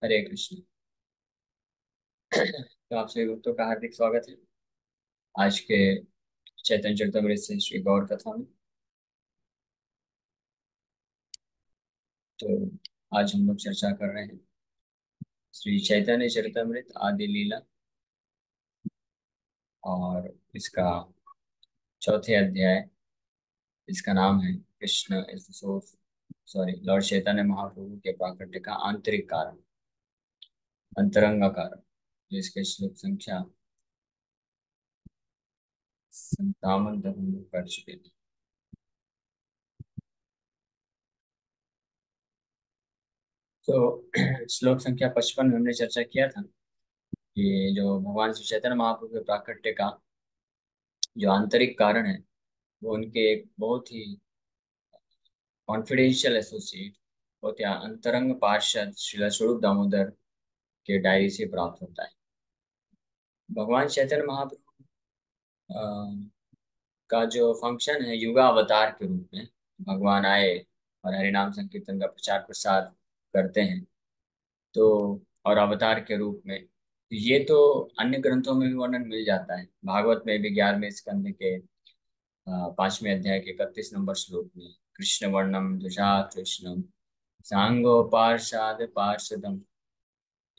हरे कृष्ण। तो आप सभी भक्तों का हार्दिक स्वागत है आज के चैतन्य चरितमृत से श्री गौर कथा में। तो आज हम लोग चर्चा कर रहे हैं श्री चैतन्य चरितमृत आदि लीला और इसका चौथे अध्याय। इसका नाम है Krishna is the source, sorry, lord Chaitanya Mahaprabhu के प्राकट्य का आंतरिक कारण, अंतरंग कारण। जिसके श्लोक संख्या 57 तक हम लोग कर चुके थे। तो श्लोक संख्या 55 में हमने चर्चा किया था कि जो भगवान श्री चैतन्य महाप्रभु के प्राकट्य का जो आंतरिक कारण है, वो उनके एक बहुत ही कॉन्फिडेंशियल एसोसिएट, बहुत ही अंतरंग पार्षद श्रीला स्वरूप दामोदर के डायरी से प्राप्त होता है। भगवान चैतन्य महाप्रभु का जो फंक्शन है युगावतार के रूप में, भगवान आए और हरिनाम संकीर्तन का प्रचार प्रसार करते हैं। तो और अवतार के रूप में ये तो अन्य ग्रंथों में भी वर्णन मिल जाता है। भागवत में भी 11वें स्कंद के 5वें अध्याय के 31 नंबर श्लोक में कृष्ण वर्णम दुषा कृष्णम सांगो पार्षाद पार्षदम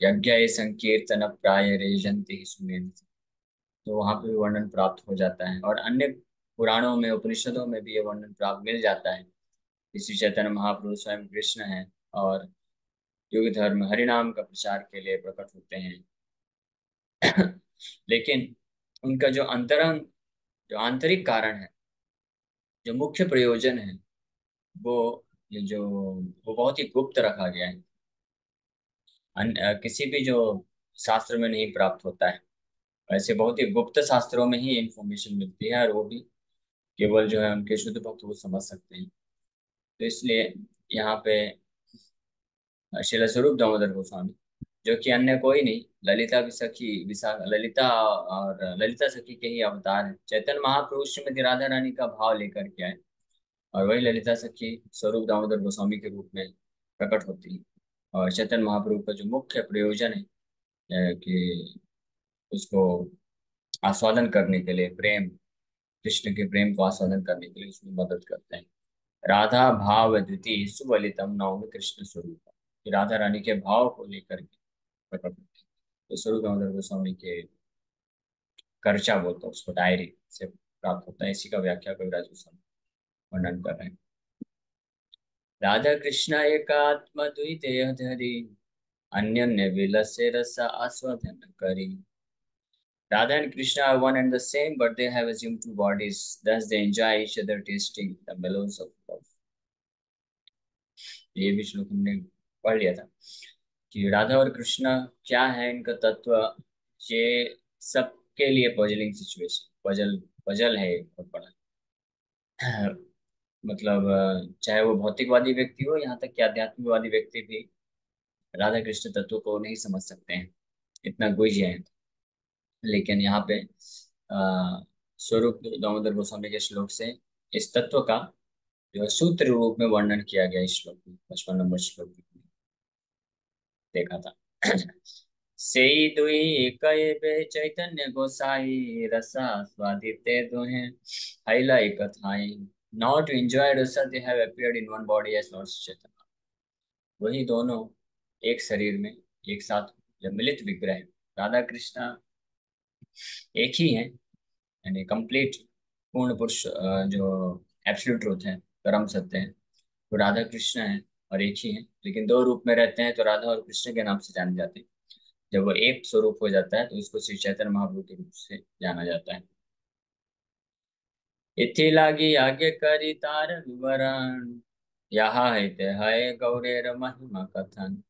यज्ञ संकीर्तन प्राय रेजंति सुमेन। तो वहां पे भी वर्णन प्राप्त हो जाता है और अन्य पुराणों में उपनिषदों में भी ये वर्णन प्राप्त मिल जाता है। श्री चैतन्य महाप्रभु स्वयं कृष्ण है और युग धर्म हरिनाम का प्रचार के लिए प्रकट होते हैं। लेकिन उनका जो अंतरंग, जो आंतरिक कारण है, जो मुख्य प्रयोजन है, वो ये जो वो बहुत ही गुप्त रखा गया है। किसी भी जो शास्त्र में नहीं प्राप्त होता है। वैसे बहुत ही गुप्त शास्त्रों में ही इंफॉर्मेशन मिलती है और वो भी केवल जो है उनके शुद्ध भक्त वो समझ सकते हैं। तो इसलिए यहाँ पे श्रील स्वरूप दामोदर गोस्वामी, जो कि अन्य कोई नहीं, ललिता सखी ललिता और ललिता सखी के ही अवतार है। चैतन्य महाप्रभु श्रीमती राधा रानी का भाव लेकर के आए और वही ललिता सखी स्वरूप दामोदर गोस्वामी के रूप में प्रकट होती है। और चैतन्य महाप्रभु का जो मुख्य प्रयोजन है कि उसको आस्वादन करने के लिए, प्रेम, कृष्ण के प्रेम को आस्वादन करने के लिए उसमें मदद करते हैं। राधा भाव द्वितीय सुबलितम नवमी कृष्ण स्वरूप, कि राधा रानी के भाव को लेकर के प्रकट होते हैं। तो स्वरूप दामोदर गोस्वामी के कर्चा बोलते हैं उसको, डायरी से प्राप्त होता है। इसी का व्याख्या कविराज गोस्वामी वर्णन कर रहे हैं। राधा कृष्ण एकात्म द्वितीय धरी अन्य विलसे रस आस्वादन करी। Radha and Krishna are one and the same, but they have assumed two bodies. Thus, they enjoy each other, tasting the mellows of love. ये भी श्लोक हमने पढ़ लिया था कि राधा और कृष्ण क्या है, इनका तत्व। ये सबके लिए पजलिंग सिचुएशन, पजल पजल है एक बहुत बड़ा। मतलब चाहे वो भौतिकवादी व्यक्ति हो, यहाँ तक कि आध्यात्मिकवादी व्यक्ति भी राधा कृष्ण तत्व को नहीं समझ सकते हैं, इतना गुझ है। लेकिन यहाँ पे स्वरूप दामोदर गोस्वामी के श्लोक से इस तत्व का जो है सूत्र रूप में वर्णन किया गया इस श्लोक में, 55 नंबर श्लोक में देखा था। सेई दुई एक बे चैतन्य गोसाई रसा स्वादिते दुहे हैला एक Thai. Now to enjoy rasa they have appeared in one body as lord Chaitanya. वही दोनों एक शरीर में एक साथ जब मिलित विग्रह, राधा कृष्ण एक ही है, यानी कंप्लीट पूर्ण पुरुष, जो एब्सोल्यूट ट्रूथ है, परम सत्य है, वो राधा कृष्ण है और एक ही है। लेकिन दो रूप में रहते हैं तो राधा और कृष्ण के नाम से जाने जाते हैं। जब वो एक स्वरूप हो जाता है तो उसको श्री चैतन्य महाप्रभु के रूप से जाना जाता है। इति लागी आगे करी तार विवरण, यहाँ है ते है गौरेर महिमा कथन।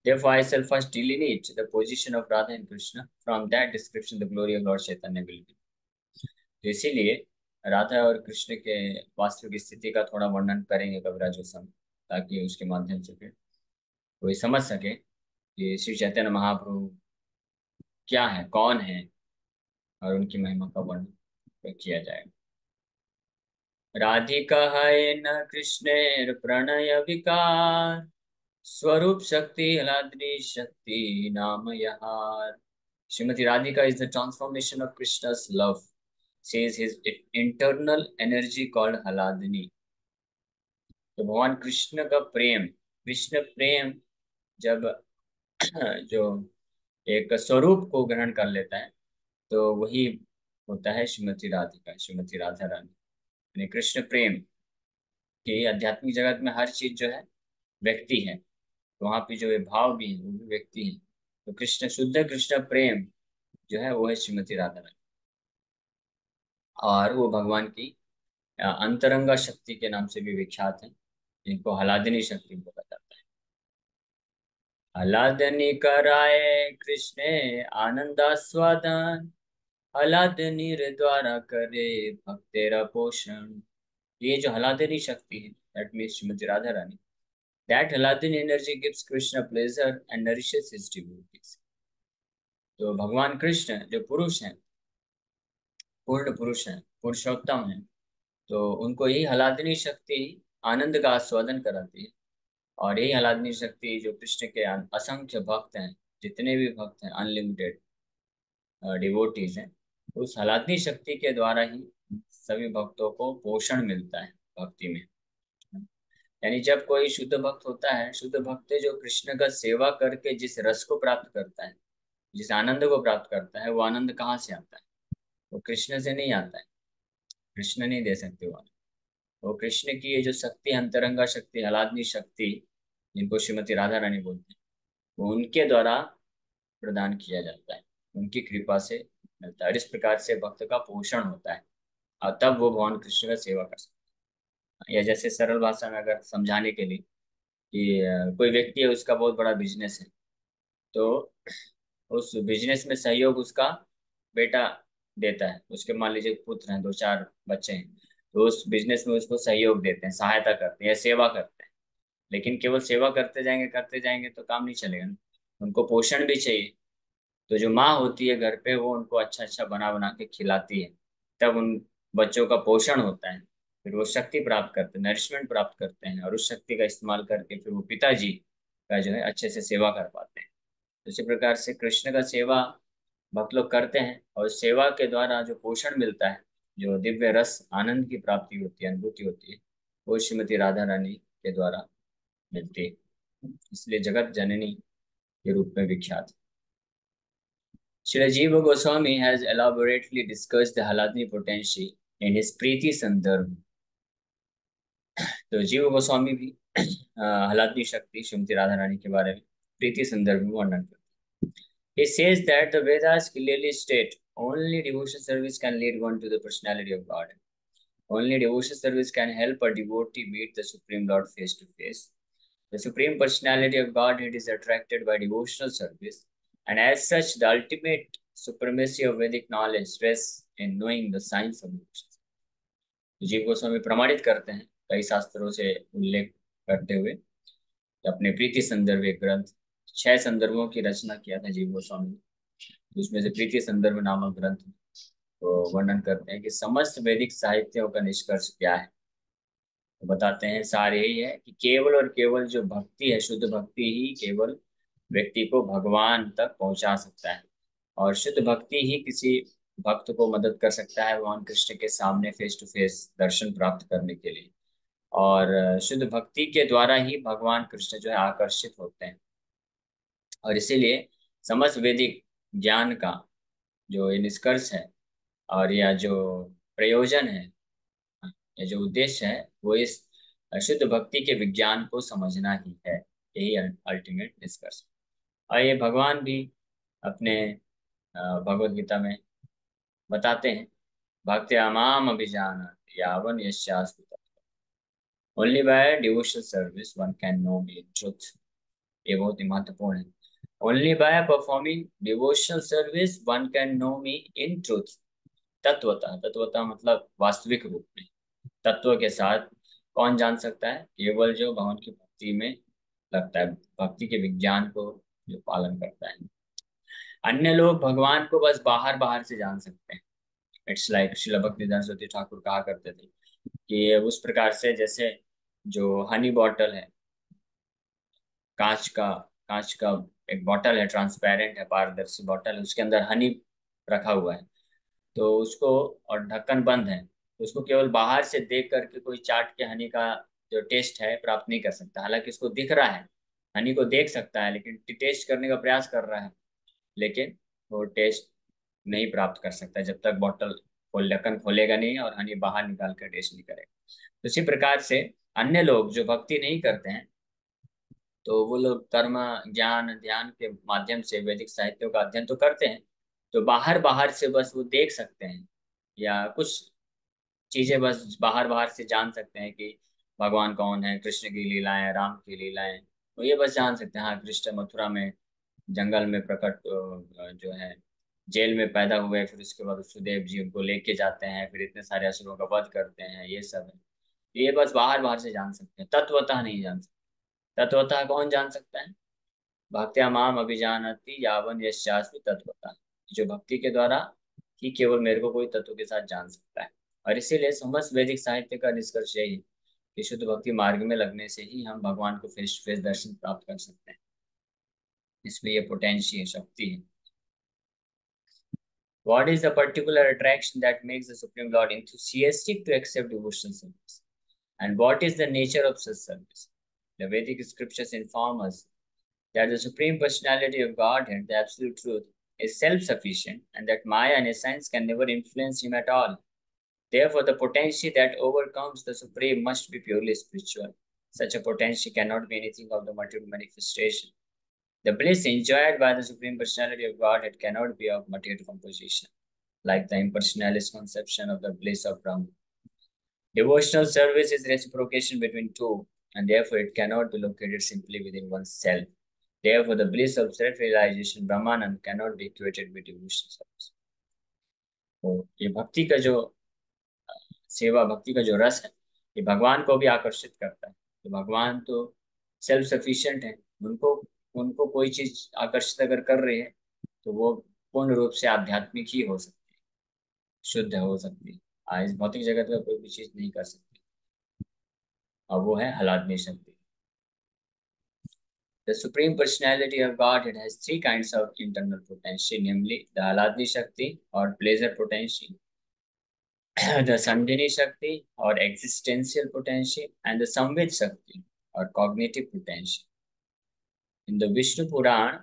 Therefore, I shall first delineate the position of Radha and Krishna. From that description, the glory of Lord Chaitanya will be. तो इसीलिए राधा और कृष्ण के वास्तविक स्थिति का थोड़ा वर्णन करेंगे कविराज गोस्वामी, ताकि उसके माध्यम से फिर कोई समझ सके कि श्री चैतन्य महाप्रभु क्या है, कौन है, और उनकी महिमा का वर्णन किया जाए। राधिका है न कृष्णेर प्रणय विकार, स्वरूप शक्ति हलाद्री शक्ति नाम यहार। Shrimati Radhika is the transformation of Krishna's love. She is his internal energy called हलादनी। तो भगवान कृष्ण का प्रेम, कृष्ण प्रेम जब जो एक स्वरूप को ग्रहण कर लेता है तो वही होता है श्रीमती राधिका, श्रीमती राधा रानी। यानी कृष्ण प्रेम की आध्यात्मिक जगत में हर चीज जो है व्यक्ति है, तो वहाँ पे जो ये भाव भी है वो भी व्यक्ति है। तो कृष्ण, शुद्ध कृष्ण प्रेम जो है वो है श्रीमती राधा रानी, और वो भगवान की अंतरंगा शक्ति के नाम से भी विख्यात है, जिनको हलादनी शक्ति बोला जाता है। हलादनी कराए कृष्ण आनंदास्वादन, हलादनी रे द्वारा करे भक्तेरा पोषण। ये जो हलादनी शक्ति है, that means Shrimati Radha Rani, that हलादनी energy gives Krishna pleasure and nourishes his devotees. तो भगवान कृष्ण जो पुरुष हैं, पूर्ण पुरुष हैं, पुरुषोत्तम हैं, तो उनको यही हलादनी शक्ति आनंद का आस्वादन कराती है। और यही हलादनी शक्ति जो कृष्ण के असंख्य भक्त हैं, जितने भी भक्त हैं, अनलिमिटेड डिवोटीज हैं, उस हलादनी शक्ति के द्वारा ही सभी भक्तों को पोषण मिलता है भक्ति में। यानी जब कोई शुद्ध भक्त होता है, शुद्ध भक्त जो कृष्ण का सेवा करके जिस रस को प्राप्त करता है, जिस आनंद को प्राप्त करता है, वो आनंद कहाँ से आता है? वो कृष्ण से नहीं आता है, कृष्ण नहीं दे सकते वो आनंद। वो कृष्ण की ये जो शक्ति, अंतरंगा शक्ति, हलादनी शक्ति, जिनको श्रीमती राधा रानी बोलते हैं, वो उनके द्वारा प्रदान किया जाता है, उनकी कृपा से मिलता है। और इस प्रकार से भक्त का पोषण होता है, और तब वो भगवान कृष्ण का सेवा कर सकते हैं। या जैसे सरल भाषा में अगर समझाने के लिए कि कोई व्यक्ति है, उसका बहुत बड़ा बिजनेस है, तो उस बिजनेस में सहयोग उसका बेटा देता है। उसके मान लीजिए पुत्र हैं, दो चार बच्चे हैं, तो उस बिजनेस में उसको सहयोग देते हैं, सहायता करते हैं या सेवा करते हैं। लेकिन केवल सेवा करते जाएंगे तो काम नहीं चलेगा ना, उनको पोषण भी चाहिए। तो जो माँ होती है घर पे, वो उनको अच्छा अच्छा बना बना के खिलाती है, तब उन बच्चों का पोषण होता है। फिर वो शक्ति प्राप्त करते हैं, नरिशमेंट प्राप्त करते हैं, और उस शक्ति का इस्तेमाल करके फिर वो पिताजी का जो है अच्छे से सेवा कर पाते हैं। इसी प्रकार से कृष्ण का सेवा भक्त लोग करते हैं, और सेवा के द्वारा जो पोषण मिलता है, जो दिव्य रस आनंद की प्राप्ति होती है, अनुभूति होती है, वो श्रीमती राधा रानी के द्वारा मिलती है। इसलिए जगत जननी के रूप में विख्यात है। Srila Jiva Goswami has elaborately discussed the Haladni potency in his Preeti Sandarbh. तो जीव गोस्वामी भी हलादनी शक्ति श्रीमती राधा रानी के बारे में प्रीति संदर्भ में वर्णन करते हैं। He says that the Vedas clearly state only devotion service can lead one to the personality of God. Only devotion service can help a devotee meet the Supreme Lord face to face. The Supreme Personality of Godhead is attracted by devotional service, and as such, the ultimate supremacy of Vedic knowledge rests in knowing the science of devotion. जीव गोस्वामी प्रमाणित करते हैं कई शास्त्रों से उल्लेख करते हुए, अपने प्रीति संदर्भ एक ग्रंथ, 6 संदर्भों की रचना किया था जीव गोस्वामी ने, उसमें से प्रीति संदर्भ नामक ग्रंथ तो वर्णन करते हैं कि समस्त वैदिक साहित्यों का निष्कर्ष क्या है। तो बताते हैं सार यही है कि केवल और केवल जो भक्ति है, शुद्ध भक्ति ही केवल व्यक्ति को भगवान तक पहुंचा सकता है, और शुद्ध भक्ति ही किसी भक्त को मदद कर सकता है भगवान कृष्ण के सामने फेस टू फेस दर्शन प्राप्त करने के लिए। और शुद्ध भक्ति के द्वारा ही भगवान कृष्ण जो है आकर्षित होते हैं। और इसीलिए समस्त वैदिक ज्ञान का जो ये निष्कर्ष है, और या जो प्रयोजन है, ये जो उद्देश्य है, वो इस शुद्ध भक्ति के विज्ञान को समझना ही है। यही अल्टीमेट निष्कर्ष। और ये भगवान भी अपने भगवत गीता में बताते हैं, भक्ति अमाम अभिजान यावन यशास्त्र, only by devotional service one can know me in truth. ये बहुत ही महत्वपूर्ण है। Only by performing devotional service one can know me in truth. तत्वतः, तत्वतः मतलब वास्तविक रूप में, तत्व के साथ कौन जान सकता है? केवल जो भगवान की भक्ति में लगता है, भक्ति के विज्ञान को जो पालन करता है। अन्य लोग भगवान को बस बाहर बाहर से जान सकते हैं। इट्स लाइक श्रील भक्तिदान सरस्वती ठाकुर कहा करते थे कि उस प्रकार से जैसे जो हनी बॉटल है, कांच का एक बॉटल है, ट्रांसपेरेंट है, पारदर्शी बॉटल है, उसके अंदर हनी रखा हुआ है। तो उसको, और ढक्कन बंद है, तो उसको केवल बाहर से देख करके कोई चाट के हनी का जो टेस्ट है प्राप्त नहीं कर सकता। हालांकि उसको दिख रहा है, हनी को देख सकता है, लेकिन टेस्ट करने का प्रयास कर रहा है, लेकिन वो टेस्ट नहीं प्राप्त कर सकता जब तक बॉटल खोल ढक्कन खोलेगा नहीं और हनी बाहर निकाल कर टेस्ट नहीं करेगा। तो इसी प्रकार से अन्य लोग जो भक्ति नहीं करते हैं, तो वो लोग कर्म, ज्ञान, ध्यान के माध्यम से वैदिक साहित्यों का अध्ययन तो करते हैं, तो बाहर बाहर से बस वो देख सकते हैं, या कुछ चीजें बस बाहर बाहर से जान सकते हैं कि भगवान कौन है, कृष्ण की लीलाएं, राम की लीलाएं, तो ये बस जान सकते हैं। हाँ, कृष्ण मथुरा में जंगल में प्रकट, जो है जेल में पैदा हुए, फिर उसके बाद सुदेव जी उनको लेके जाते हैं, फिर इतने सारे असुरों का वध करते हैं, ये सब है। ये बस बाहर बाहर से जान सकते हैं, तत्वतः नहीं जान सकते। तत्वतः कौन जान सकता है? भक्त्या माम अभिजानति यावन यस्यास्मि तत्वतः। जो भक्ति के द्वारा ही केवल मेरे को कोई तत्व के साथ जान सकता है। और इसीलिए समस्त वैदिक साहित्य का निष्कर्ष यही है कि शुद्ध भक्ति मार्ग में लगने से ही हम भगवान को फेस टू फेस दर्शन प्राप्त कर सकते हैं। इसमें ये पोटेंशियल शक्ति है। What is the particular attraction that makes the Supreme Lord enthusiastic to accept devotional service? And what is the nature of such service? The Vedic scriptures inform us that the Supreme Personality of Godhead, the Absolute Truth, is self sufficient and that Maya and his science can never influence him at all. Therefore, the potency that overcomes the Supreme must be purely spiritual. Such a potency cannot be anything of the material manifestation. The bliss enjoyed by the Supreme Personality of Godhead cannot be of material composition, like the impersonalist conception of the bliss of Brahma. Devotional service is reciprocation between two, and therefore it cannot be located simply within oneself. Therefore, the bliss of self-realization, Brahmanand, cannot be equated with devotional service. तो ये भक्ति का जो सेवा, भक्ति का जो रस है, ये भगवान को भी आकर्षित करता है। तो भगवान तो सेल्फ सफिशिएंट है, उनको उनको कोई चीज आकर्षित अगर कर रही है, तो वो पूर्ण रूप से आध्यात्मिक ही हो सकती है, शुद्ध हो सकती है। इस भौतिक जगत का कोई भी चीज नहीं कर सकती, और वो है हलादनी शक्ति। The Supreme Personality of Godhead has three kinds of internal potency, namely the Haladni Shakti or pleasure potency, the Sandhini Shakti or existential potency, and the Samvid Shakti or cognitive potency. In the Vishnu Puran,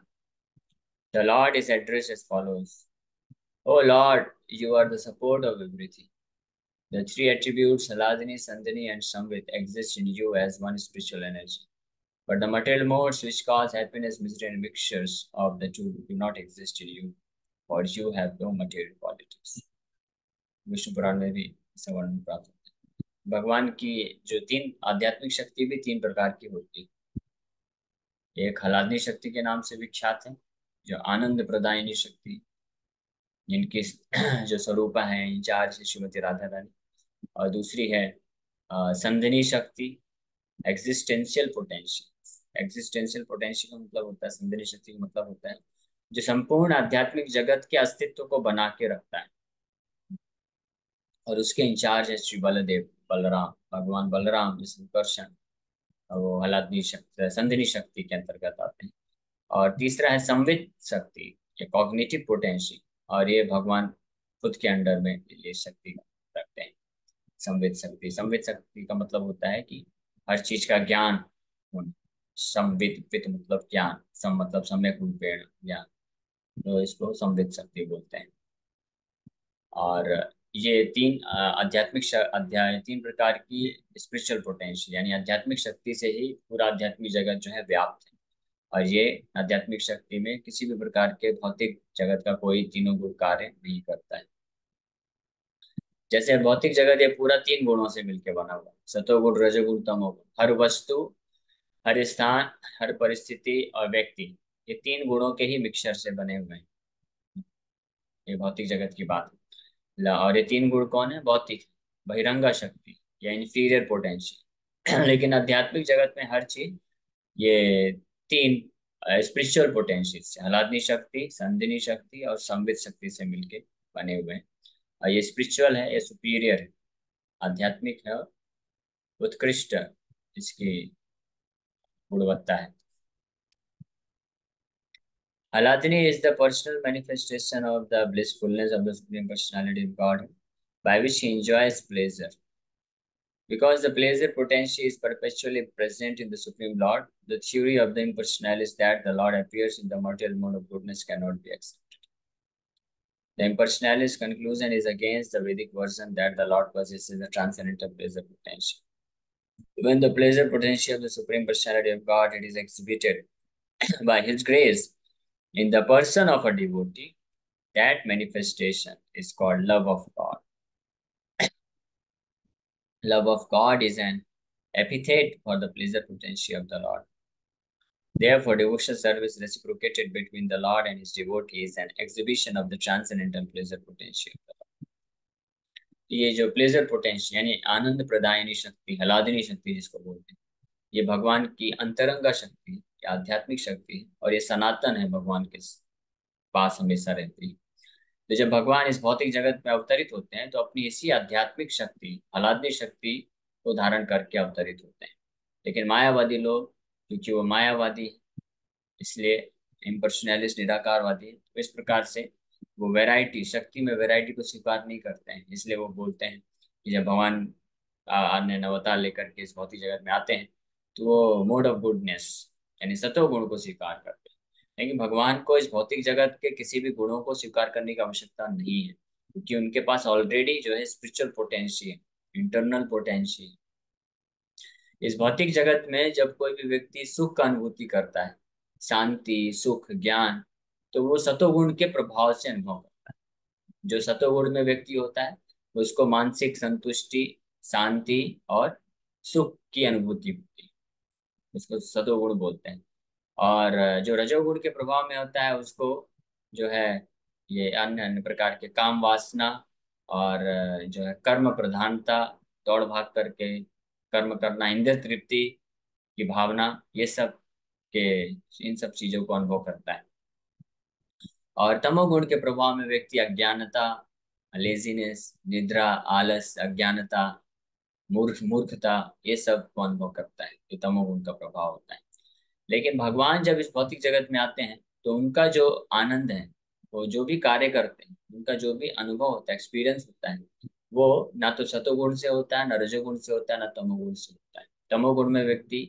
the Lord is addressed as follows: O Lord, you are the support of everything. The three attributes, Haladini, Sandhini, and Samvid, exist in you as one spiritual energy. But the material modes which cause happiness, misery, and mixtures of the two do not exist in you, for you have no material qualities. Vishnu पुराण में भी ऐसा वर्णन प्राप्त होता है। भगवान की जो तीन आध्यात्मिक शक्ति भी तीन प्रकार की होती है। एक हलादनी शक्ति के नाम से विख्यात है, जो आनंद प्रदायिनी शक्ति, जिनकी जो स्वरूपा है इंचार्ज है श्रीमती राधा रानी। और दूसरी है संधिनी शक्ति, एग्जिस्टेंशियल पोटेंशियल। एग्जिस्टेंशियल पोटेंशियल का मतलब होता है, संधिनी शक्ति का मतलब होता है जो संपूर्ण आध्यात्मिक जगत के अस्तित्व को बना के रखता है। और उसके इंचार्ज है श्री बलदेव, बलराम, भगवान बलराम जिस संकर्षण, वो हलादनी शक्ति, संधिनी शक्ति के अंतर्गत आते हैं। और तीसरा है संवित शक्ति, ये कॉग्निटिव पोटेंशियल, और ये भगवान खुद के अंडर में ये शक्ति रखते हैं। संवित शक्ति, संवित शक्ति का मतलब होता है कि हर चीज का ज्ञान होना। संवित, वित मतलब ज्ञान, सम मतलब सम्यक रूपेण ज्ञान, तो इसको संवित शक्ति बोलते हैं। और ये तीन अध्याय, तीन प्रकार की स्पिरिचुअल पोटेंशियल, यानी आध्यात्मिक शक्ति से ही पूरा आध्यात्मिक जगत जो है व्याप्त है। और ये आध्यात्मिक शक्ति में किसी भी प्रकार के भौतिक जगत का कोई तीनों गुण कार्य नहीं करता है। जैसे भौतिक जगत ये पूरा तीन गुणों से मिलकर बना हुआ है, सतोगुण, रजोगुण, तमोगुण। हर वस्तु, हर स्थान, हर परिस्थिति और व्यक्ति, ये तीन गुणों के ही मिक्सचर से बने हुए हैं। ये भौतिक जगत की बात है। और ये तीन गुण कौन है? भौतिक, बहिरंगा शक्ति या इंफीरियर पोटेंशियल। लेकिन आध्यात्मिक जगत में हर चीज ये तीन स्पिरिचुअल पोटेंशियल से, आह्लादनी शक्ति, संधिनी शक्ति और संवित शक्ति से मिलके बने हुए हैं। और ये स्पिरिचुअल है, ये सुपीरियर है, आध्यात्मिक है, उत्कृष्ट इसकी गुणवत्ता है। Aladini is the personal manifestation of the blissfulness of the Supreme Personality of God, by which he enjoys pleasure. Because the pleasure potential is perpetually present in the Supreme Lord, the theory of the impersonalist that the Lord appears in the material mode of goodness cannot be accepted. The impersonalist conclusion is against the Vedic version that the Lord possesses the transcendental pleasure potential. When the pleasure potential of the Supreme Personality of God it is exhibited by His grace in the person of a devotee, that manifestation is called love of God. Love of God is an epithet for the pleasure potential of the Lord. Therefore, devotional service reciprocated between the Lord and his devotee is an exhibition of the transcendental pleasure potential. ये जो pleasure potential यानी आनंद प्रदायनी शक्ति, हलादिनी शक्ति जिसको बोलते हैं, ये भगवान की अंतरंगा शक्ति है, ये आध्यात्मिक शक्ति है और ये सनातन है, भगवान के पास हमेशा रहती है। तो जब भगवान इस भौतिक जगत में अवतरित होते हैं तो अपनी इसी आध्यात्मिक शक्ति, हलादनी शक्ति को धारण करके अवतरित होते हैं। लेकिन मायावादी लोग, क्योंकि वो मायावादी इसलिए इम्पर्सनलिस्ट निराकारवादी, तो इस प्रकार से वो वैरायटी, शक्ति में वैरायटी को स्वीकार नहीं करते हैं। इसलिए वो बोलते हैं कि जब भगवान अन्य अवतार लेकर के इस भौतिक जगत में आते हैं तो वो मोड ऑफ गुडनेस यानी सतो गुण को स्वीकार करते हैं। लेकिन भगवान को इस भौतिक जगत के किसी भी गुणों को स्वीकार करने की आवश्यकता नहीं है, क्योंकि उनके पास ऑलरेडी जो है स्पिरिचुअल पोटेंशियल, इंटरनल पोटेंशियल। इस भौतिक जगत में जब कोई भी व्यक्ति सुख का अनुभूति करता है, शांति, सुख, ज्ञान, तो वो सतोगुण के प्रभाव से अनुभव करता है। जो सतोगुण में व्यक्ति होता है उसको मानसिक संतुष्टि, शांति और सुख की अनुभूति होती है, उसको सतोगुण बोलते हैं। और जो रजोगुण के प्रभाव में होता है उसको जो है ये अन्य अन्य प्रकार के काम वासना और जो है कर्म प्रधानता, दौड़ भाग करके कर्म करना, इंद्रिय तृप्ति की भावना, ये सब के इन सब चीजों को अनुभव करता है। और तमोगुण के प्रभाव में व्यक्ति अज्ञानता, लेजीनेस, निद्रा, आलस, अज्ञानता, मूर्खता, ये सब को अनुभव करता है। ये तमोगुण का प्रभाव होता है। लेकिन भगवान जब इस भौतिक जगत में आते हैं तो उनका जो आनंद है, वो जो भी कार्य करते हैं, उनका जो भी अनुभव होता है, एक्सपीरियंस होता है, वो ना तो सतोगुण से होता है, ना रजोगुण से होता है, ना तमोगुण से होता है। तमोगुण में व्यक्ति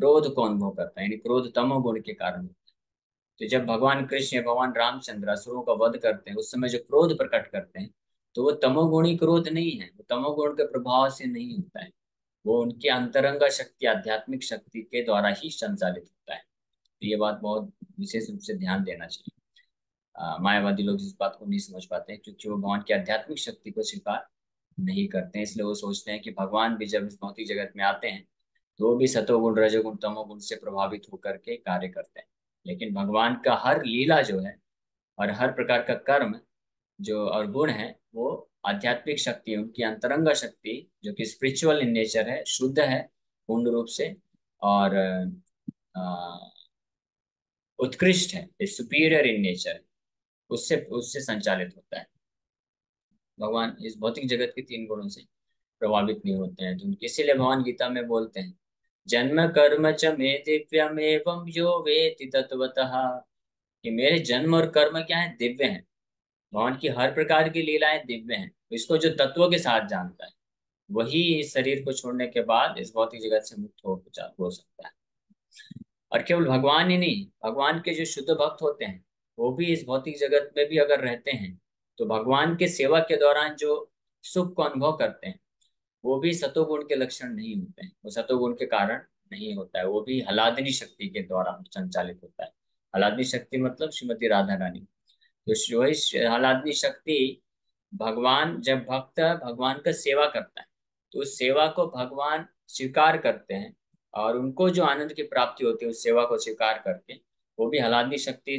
क्रोध को अनुभव करता है, यानी क्रोध तमोगुण के कारण होता है। तो जब भगवान कृष्ण या भगवान रामचंद्र असुरों का वध करते हैं, उस समय जो क्रोध प्रकट करते हैं, तो वो तमोगुणी क्रोध नहीं है, वो तमोगुण के प्रभाव से नहीं होता है, वो उनकी अंतरंगा शक्ति, आध्यात्मिक शक्ति के द्वारा ही संचालित होता है। तो ये बात बहुत विशेष रूप से ध्यान देना चाहिए। मायावादी लोग इस बात को नहीं समझ पाते हैं, क्योंकि वो भगवान की आध्यात्मिक शक्ति को स्वीकार नहीं करते हैं। इसलिए वो सोचते हैं कि भगवान भी जब इस भौतिक जगत में आते हैं तो वो भी सतोगुण, रजोगुण, तमोगुण से प्रभावित होकर के कार्य करते हैं। लेकिन भगवान का हर लीला जो है और हर प्रकार का कर्म जो और गुण है, वो आध्यात्मिक शक्ति, उनकी अंतरंगा शक्ति जो कि स्पिरिचुअल इन नेचर है, शुद्ध है पूर्ण रूप से, और उत्कृष्ट है, सुपीरियर इन नेचर, उससे उससे संचालित होता है। भगवान इस भौतिक जगत के तीन गुणों से प्रभावित नहीं होते हैं। तो इसीलिए भगवान गीता में बोलते हैं, जन्म कर्म च मे दिव्यम एवं यो वेति तत्वतः, कि मेरे जन्म और कर्म क्या है, दिव्य हैं। भगवान की हर प्रकार की लीलाएं दिव्य हैं। तो इसको जो तत्वों के साथ जानता है वही इस शरीर को छोड़ने के बाद इस भौतिक जगत से मुक्त हो सकता है। और केवल भगवान ही नहीं, भगवान के जो शुद्ध भक्त होते हैं वो भी इस भौतिक जगत में भी अगर रहते हैं तो भगवान के सेवा के दौरान जो सुख को अनुभव करते हैं वो भी सतोगुण के लक्षण नहीं होते हैं, वो सतोगुण के कारण नहीं होता है, वो भी हलादनी शक्ति के द्वारा संचालित होता है। हलादनी शक्ति मतलब श्रीमती राधा रानी। तो वही हलादनी शक्ति, भगवान जब भक्त भगवान का सेवा करता है तो उस सेवा को भगवान स्वीकार करते हैं, और उनको जो आनंद की प्राप्ति होती है उस सेवा को स्वीकार करके, वो भी हलादनी शक्ति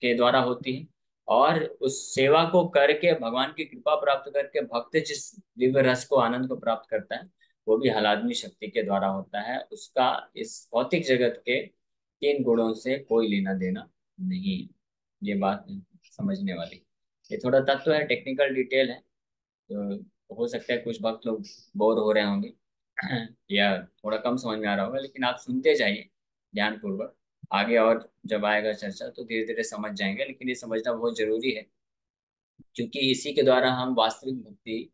के द्वारा होती है। और उस सेवा को करके भगवान की कृपा प्राप्त करके भक्त जिस दिव्य रस को, आनंद को प्राप्त करता है, वो भी हलादनी शक्ति के द्वारा होता है। उसका इस भौतिक जगत के तीन गुणों से कोई लेना देना नहीं है। ये बात समझने वाली, ये थोड़ा तत्व है, टेक्निकल डिटेल है, तो हो सकता है कुछ भक्त लोग बोर हो रहे होंगे या थोड़ा कम समझ में आ रहा होगा, लेकिन आप सुनते जाइए ध्यानपूर्वक, आगे और जब आएगा चर्चा तो धीरे धीरे समझ जाएंगे, लेकिन ये समझना बहुत जरूरी है, क्योंकि इसी के द्वारा हम वास्तविक भक्ति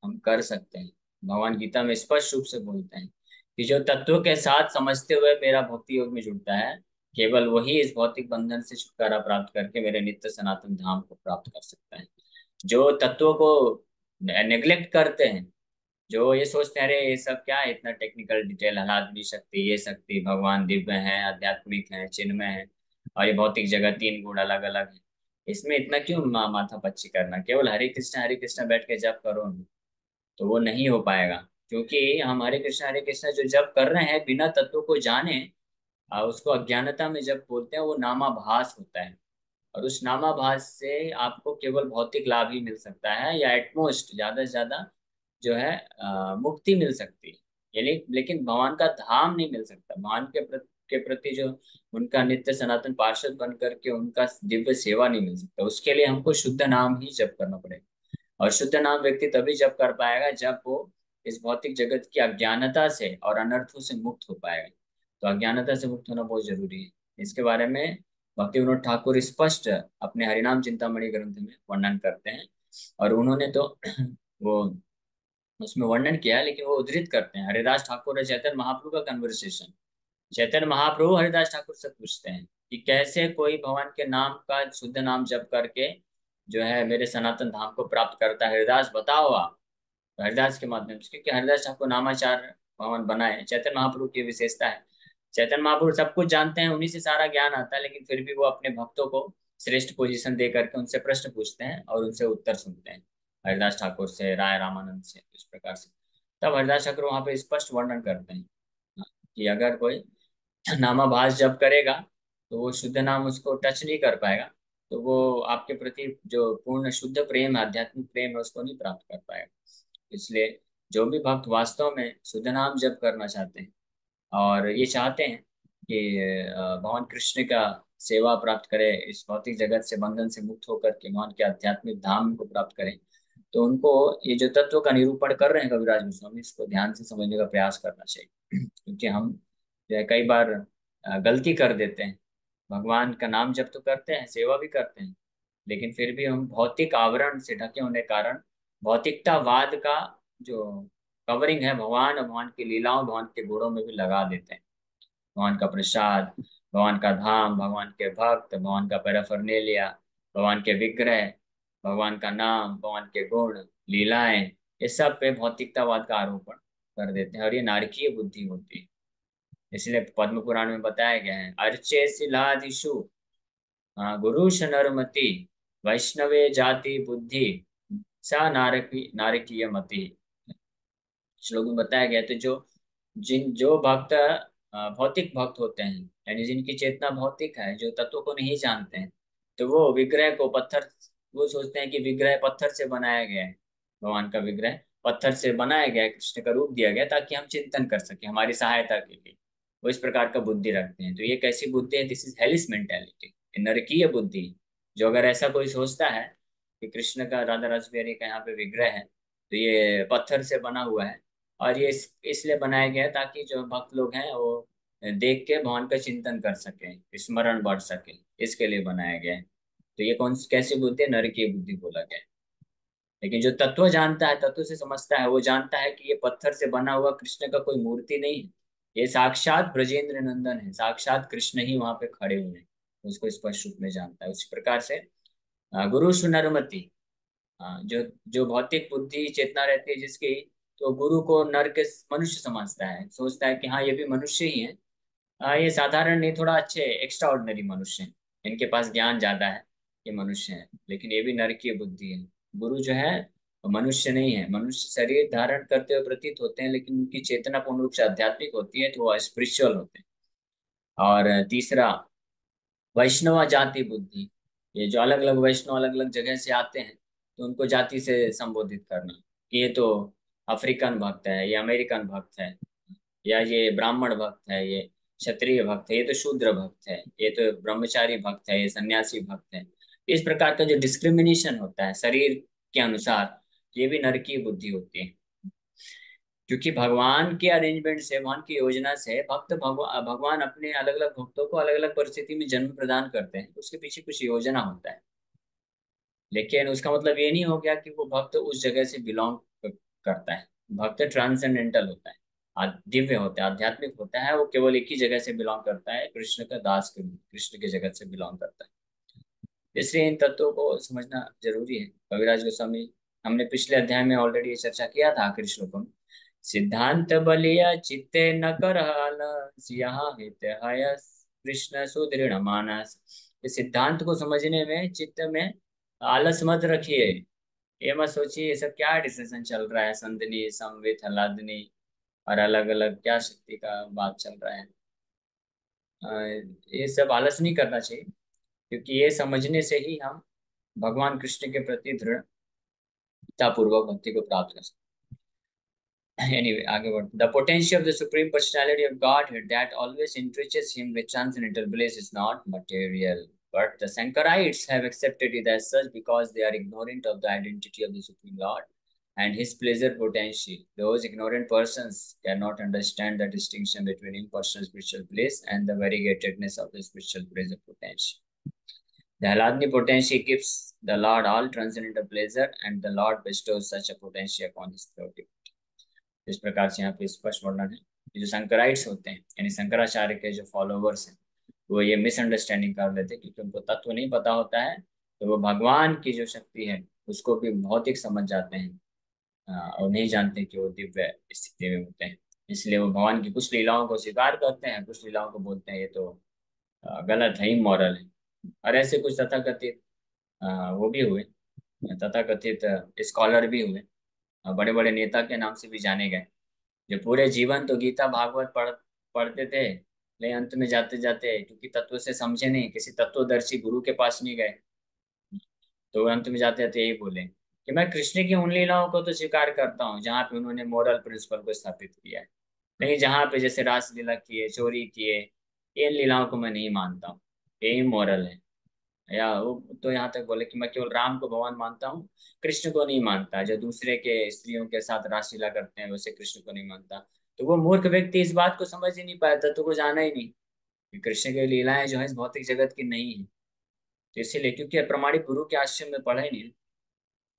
हम कर सकते हैं। भगवान गीता में स्पष्ट रूप से बोलते हैं कि जो तत्वों के साथ समझते हुए मेरा भक्ति योग में जुड़ता है, केवल वही इस भौतिक बंधन से छुटकारा प्राप्त करके मेरे नित्य सनातन धाम को प्राप्त कर सकता है। जो तत्वों को नेग्लेक्ट करते हैं, जो ये सोचते हैं अरे ये सब क्या है, इतना टेक्निकल डिटेल, हालात शक्ति, ये शक्ति, भगवान दिव्य है, आध्यात्मिक है, चिन्मय है, और ये भौतिक जगह तीन गुण अलग अलग है, इसमें इतना क्यों माथा पच्ची करना, केवल हरे कृष्णा बैठ के जप करो ना। तो वो नहीं हो पाएगा, क्योंकि हम हरे कृष्णा जो जप कर रहे हैं बिना तत्वों को जाने, उसको अज्ञानता में जब बोलते हैं वो नामाभास होता है। और उस नामाभास से आपको केवल भौतिक लाभ ही मिल सकता है, या एटमोस्ट ज्यादा से ज्यादा जो है मुक्ति मिल सकती है। लेकिन भगवान का धाम नहीं मिल सकता। भगवान के प्रति जो उनका नित्य सनातन पार्षद बन करके उनका दिव्य सेवा नहीं मिल सकता। उसके लिए हमको शुद्ध नाम ही जप करना पड़ेगा। और शुद्ध नाम व्यक्ति तभी जप कर पाएगा जब वो इस भौतिक जगत की अज्ञानता से और अनर्थों से मुक्त हो पाएगा। तो अज्ञानता से मुक्त होना बहुत जरूरी है। इसके बारे में भक्ति विनोद ठाकुर स्पष्ट अपने हरिनाम चिंतामणि ग्रंथ में वर्णन करते हैं। और उन्होंने तो वो उसमें वर्णन किया है, लेकिन वो उद्धृत करते हैं हरिदास ठाकुर और चैतन्य महाप्रभु का कन्वर्सेशन। चैतन्य महाप्रभु हरिदास ठाकुर से पूछते हैं कि कैसे कोई भगवान के नाम का शुद्ध नाम जप करके जो है मेरे सनातन धाम को प्राप्त करता है, हरिदास बताओ आप। तो हरिदास के माध्यम से, क्योंकि हरिदास ठाकुर नामाचार्य भगवान बनाए, चैतन्य महाप्रभु की विशेषता है। चैतन्य महाप्रभु सब कुछ जानते हैं, उन्हीं से सारा ज्ञान आता है, लेकिन फिर भी वो अपने भक्तों को श्रेष्ठ पोजीशन दे करके उनसे प्रश्न पूछते हैं और उनसे उत्तर सुनते हैं। हरिदास ठाकुर से, राय रामानंद से, इस प्रकार से। तब हरिदास ठाकुर वहां पे स्पष्ट वर्णन करते हैं कि अगर कोई नामाभास जब करेगा तो वो शुद्ध नाम उसको टच नहीं कर पाएगा, तो वो आपके प्रति जो पूर्ण शुद्ध प्रेम है, आध्यात्मिक प्रेम है, उसको नहीं प्राप्त कर पाएगा। इसलिए जो भी भक्त वास्तव में शुद्ध नाम जप करना चाहते हैं और ये चाहते हैं कि भगवान कृष्ण का सेवा प्राप्त करें, इस भौतिक जगत से बंधन से मुक्त होकर के भगवान के आध्यात्मिक धाम को प्राप्त करें, तो उनको ये जो तत्व का निरूपण कर रहे हैं कविराज गोस्वामी, इसको ध्यान से समझने का प्रयास करना चाहिए। क्योंकि हम जो है कई बार गलती कर देते हैं। भगवान का नाम जप तो करते हैं, सेवा भी करते हैं, लेकिन फिर भी हम भौतिक आवरण से ढके होने के कारण भौतिकतावाद का जो कवरिंग है भगवान और भगवान की लीलाओं, भगवान के गुणों में भी लगा देते हैं। भगवान का प्रसाद, भगवान का धाम, भगवान के भक्त, भगवान का पैराफर्नेलिया, भगवान के विग्रह, भगवान का नाम, भगवान के गुण, लीलाएं, ये सब पे भौतिकतावाद का आरोपण कर देते हैं, और ये नारकीय बुद्धि होती है। इसलिए पद्म पुराण में बताया गया है, अर्चे शिलादिषु गुरु नरमति, वैष्णवे जाति बुद्धि, सा नारकीय मति। श्लोक में बताया गया है, तो जो भक्त भौतिक भक्त होते हैं, यानी जिनकी चेतना भौतिक है, जो तत्वों को नहीं जानते हैं, तो वो विग्रह को पत्थर, वो सोचते हैं कि विग्रह पत्थर से बनाया गया है, भगवान का विग्रह पत्थर से बनाया गया है, कृष्ण का रूप दिया गया ताकि हम चिंतन कर सके, हमारी सहायता के लिए। वो इस प्रकार का बुद्धि रखते हैं। तो ये कैसी बुद्धि है? दिस इज हेलिस मेंटेलिटी, नरकीय बुद्धि। जो अगर ऐसा कोई सोचता है कि कृष्ण का, राधा रासबिहारी का यहाँ पे विग्रह है, तो ये पत्थर से बना हुआ है, और ये इसलिए बनाया गया है ताकि जो भक्त लोग हैं वो देख के भगवान का चिंतन कर सके, स्मरण बढ़ सके, इसके लिए बनाया गया है। तो ये कौन कैसी बुद्धि है? नर की बुद्धि बोला गया है। लेकिन जो तत्व जानता है, तत्व से समझता है, वो जानता है कि ये पत्थर से बना हुआ कृष्ण का कोई मूर्ति नहीं है, ये साक्षात ब्रजेंद्र नंदन है, साक्षात कृष्ण ही वहां पे खड़े हुए हैं। उसको स्पष्ट रूप में जानता है। उसी प्रकार से गुरु सुनरमति, हाँ, जो जो भौतिक बुद्धि चेतना रहती है जिसकी, तो गुरु को नर के मनुष्य समझता है, सोचता है कि हाँ ये भी मनुष्य ही है। ये साधारण नहीं, थोड़ा अच्छे एक्स्ट्रा ऑर्डिनरी मनुष्य हैं, इनके पास ज्ञान ज्यादा है, ये मनुष्य है, लेकिन ये भी नर की बुद्धि है। गुरु जो है वो मनुष्य नहीं है। मनुष्य शरीर धारण करते हुए प्रतीत होते हैं, लेकिन उनकी चेतना पूर्ण रूप से आध्यात्मिक होती है, तो वो स्पिरिचुअल होते हैं। और तीसरा, वैष्णवा जाति बुद्धि, ये जो अलग अलग वैष्णव अलग अलग जगह से आते हैं, तो उनको जाति से संबोधित करना कि ये तो अफ्रीकन भक्त है, ये अमेरिकन भक्त है, या ये ब्राह्मण भक्त है, ये क्षत्रिय भक्त है, ये तो शूद्र भक्त है, ये तो ब्रह्मचारी भक्त है, ये सन्यासी भक्त है। इस प्रकार का जो डिस्क्रिमिनेशन होता है शरीर के अनुसार, ये भी नरकीय बुद्धि होती है। क्योंकि भगवान के अरेंजमेंट से, भगवान की योजना से भगवान अपने अलग अलग भक्तों को अलग अलग परिस्थिति में जन्म प्रदान करते हैं, उसके पीछे कुछ योजना होता है। लेकिन उसका मतलब ये नहीं हो गया कि वो भक्त उस जगह से बिलोंग करता है। भक्त ट्रांसेंडेंटल होता है, दिव्य होता है, आध्यात्मिक होता है। वो केवल एक ही जगह से बिलोंग करता है, कृष्ण का दास के, कृष्ण के जगत से बिलोंग करता है। इसलिए इन तत्वों को समझना जरूरी है। कविराज गोस्वामी, हमने पिछले अध्याय में ऑलरेडी ये चर्चा किया था आखिरी श्लोकों में। सिद्धांत बलिया चित्ते न कर यहाँ हित है कृष्ण सुदृढ़ मानस। इस सिद्धांत को समझने में, चित्त में आलस मत रखिए। ये मत सोचिए ये सब क्या डिस्कशन चल रहा है, संदनी संवित हलादनी और अलग अलग क्या शक्ति का बात चल रहा है। अ, ये सब आलस नहीं करना चाहिए, क्योंकि ये समझने से ही हम भगवान कृष्ण के प्रति दृढ़ता पूर्वक भक्ति को प्राप्त कर सकते हैं। एनीवे, आगे बढ़। The potential of the supreme personality of God that always enriches him with transcendental bliss is not material, but the Sankarites have accepted it as such because they are ignorant of the identity of the Supreme Lord and his pleasure potency. Those ignorant persons cannot understand the distinction between impersonal spiritual bliss and the variegatedness of the spiritual pleasure potency. The Hladni potency gives the Lord all transcendental pleasure, and the Lord bestows such a potency upon his devotee. इस प्रकार से यहाँ पे स्पष्ट वर्णन है कि जो शंकराइट्स होते हैं, यानी शंकराचार्य के जो फॉलोवर्स हैं, वो ये मिसअंडरस्टैंडिंग कर लेते हैं, क्योंकि उनको तत्व नहीं पता होता है। तो वो भगवान की जो शक्ति है उसको भी भौतिक समझ जाते हैं, और नहीं जानते कि वो दिव्य स्थिति में होते हैं। इसलिए वो भगवान की कुछ लीलाओं को स्वीकार करते हैं, कुछ लीलाओं को बोलते हैं ये तो गलत है, इमोरल है। और ऐसे कुछ तथाकथित वो भी हुए, तथाकथित स्कॉलर भी हुए, बड़े बड़े नेता के नाम से भी जाने गए, जो पूरे जीवन तो गीता भागवत पढ़ते थे, लेकिन अंत में जाते जाते क्योंकि तत्व से समझे नहीं, किसी तत्वदर्शी गुरु के पास नहीं गए, तो अंत में जाते जाते यही बोले कि मैं कृष्ण की उन लीलाओं को तो स्वीकार करता हूँ जहाँ पे उन्होंने मोरल प्रिंसिपल को स्थापित किया है, लेकिन जहाँ पे जैसे रास लीला किए, चोरी किए, इन लीलाओं को मैं नहीं मानता हूँ, ये इमोरल है। या वो तो यहाँ तक बोले कि मैं केवल राम को भगवान मानता हूँ, कृष्ण को नहीं मानता। जो दूसरे के स्त्रियों के साथ रासलीला करते हैं वैसे कृष्ण को नहीं मानता। तो वो मूर्ख व्यक्ति इस बात को समझ ही नहीं पाया था, तो वो जाना ही नहीं कि कृष्ण की लीलाएं जो है इस भौतिक जगत की नहीं है। तो इसीलिए, क्योंकि प्रमाणिक गुरु के आश्रम में पढ़ा ही नहीं।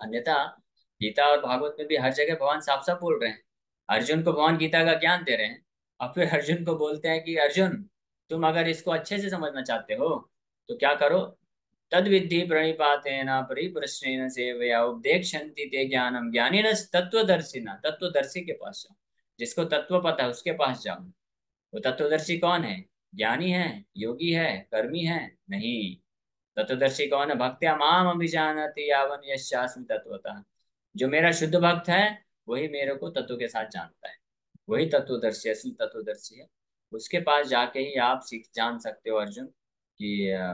अन्यथा गीता और भागवत में भी हर जगह भगवान साफ साफ बोल रहे हैं। अर्जुन को भगवान गीता का ज्ञान दे रहे हैं, और फिर अर्जुन को बोलते हैं कि अर्जुन, तुम अगर इसको अच्छे से समझना चाहते हो तो क्या करो, तद विद्धि प्रणिपातेन परिप्रश्नेन सेवया उपदेक्षन्ति ते ज्ञानम ज्ञानिन तत्वदर्शिना। तत्वदर्शी के पास जाओ, जिसको तत्व पता है उसके पास जाओ। वो तत्वदर्शी कौन है? ज्ञानी है, योगी है, कर्मी है? नहीं। तत्वदर्शी कौन है? भक्त्या माम अभिजानति यावन यस्यास्मि तत्वतः। जो मेरा शुद्ध भक्त है वही मेरे को तत्व के साथ जानता है, वही तत्वदर्शी, असली तत्वदर्शी है। उसके पास जाके ही आप सीख जान सकते हो अर्जुन कि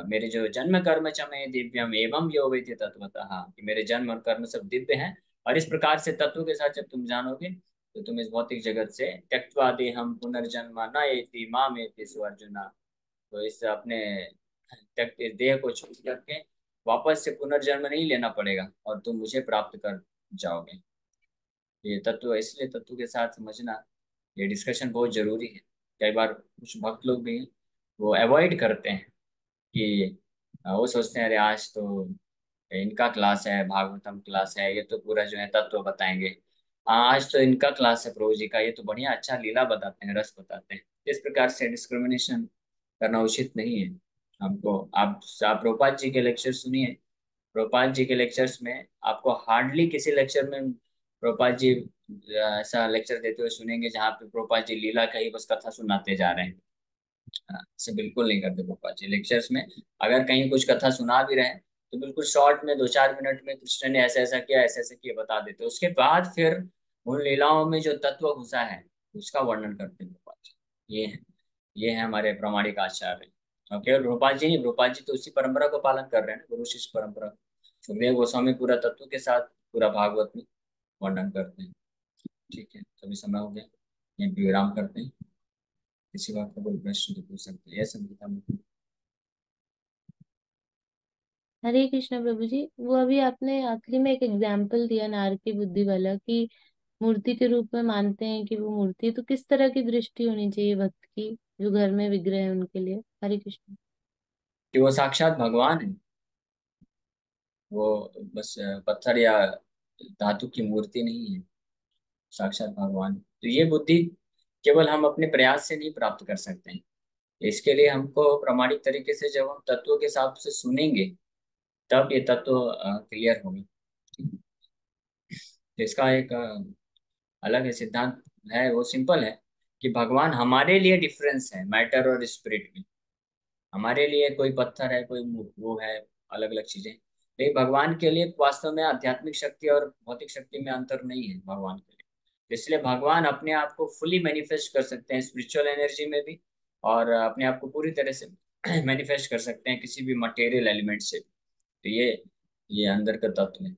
मेरे जो जन्म कर्म च मे दिव्यम एवं यो वेति तत्वतः, कि मेरे जन्म और कर्म सब दिव्य हैं। और इस प्रकार से तत्व के साथ जब तुम जानोगे तो तुम इस भौतिक जगत से त्यक्त्वा देहम पुनर्जन्म न एति मामेति सु अर्जुना। तो इस अपने तक इस देह को छोड़ करके वापस से पुनर्जन्म नहीं लेना पड़ेगा और तुम मुझे प्राप्त कर जाओगे। ये तत्व, इसलिए तत्व के साथ समझना, ये डिस्कशन बहुत जरूरी है। कई बार कुछ भक्त लोग भी वो अवॉइड करते हैं कि वो सोचते हैं अरे आज तो इनका क्लास है, भागवतम क्लास है, ये तो पूरा जो है तत्व बताएंगे। आज तो इनका क्लास है प्रभु जी का, ये तो बढ़िया अच्छा लीला बताते हैं, रस बताते हैं। इस प्रकार से डिस्क्रिमिनेशन करना उचित नहीं है हमको। आप प्रभुपाद जी के लेक्चर सुनिए। प्रभुपाद जी के लेक्चर्स में आपको हार्डली किसी लेक्चर में प्रभुपाद जी ऐसा लेक्चर देते हुए सुनेंगे जहाँ पे प्रभुपाद जी लीला का ही बस कथा सुनाते जा रहे हैं। ऐसे बिल्कुल नहीं करते प्रभुपाद जी लेक्चर्स में। अगर कहीं कुछ कथा सुना भी रहे हैं तो बिल्कुल शॉर्ट में 2-4 मिनट में कृष्ण ने ऐसा ऐसा किया, ऐसा ऐसा किया बता देते, उसके बाद फिर उन लीलाओं में जो तत्व घुसा है उसका वर्णन करते हैं प्रभुपाद जी। ये है हमारे प्रामाणिक आचार्य। और केवल रूपाल जी नहीं, रूपाल जी तो उसी परंपरा को पालन कर रहे हैं ना, गुरु शिष्य परंपरा। सुखदेव गोस्वामी पूरा तत्व के साथ पूरा भागवत में वर्णन करते हैं। ठीक है, तभी समय हो गया, यहीं पे विराम करते हैं। किसी बात का कोई प्रश्न तो पूछ सकते हैं, यह संगीता में। हरे कृष्णा प्रभु जी, वो अभी आपने आखिरी में एक एग्जाम्पल दिया नारकी बुद्धि वाला कि मूर्ति के रूप में मानते हैं कि वो मूर्ति, तो किस तरह की दृष्टि होनी चाहिए भक्त की जो घर में विग्रह है उनके लिए? हरे कृष्ण। कि वो साक्षात भगवान है। वो बस पत्थर या धातु की मूर्ति नहीं है, साक्षात भगवान। तो ये बुद्धि केवल हम अपने प्रयास से नहीं प्राप्त कर सकते हैं। इसके लिए हमको प्रामाणिक तरीके से जब हम तत्वों के हिसाब से सुनेंगे, तब ये तत्व क्लियर होंगे। तो इसका एक अलग है सिद्धांत है, वो सिंपल है कि भगवान हमारे लिए डिफरेंस है मैटर और स्पिरिट में। हमारे लिए कोई पत्थर है, कोई वो है, अलग अलग चीजें। लेकिन भगवान के लिए वास्तव में आध्यात्मिक शक्ति और भौतिक शक्ति में अंतर नहीं है भगवान के लिए। इसलिए भगवान अपने आप को फुली मैनिफेस्ट कर सकते हैं स्पिरिचुअल एनर्जी में भी, और अपने आप को पूरी तरह से मैनिफेस्ट कर सकते हैं किसी भी मटेरियल एलिमेंट से भी। तो ये अंदर का तत्व है।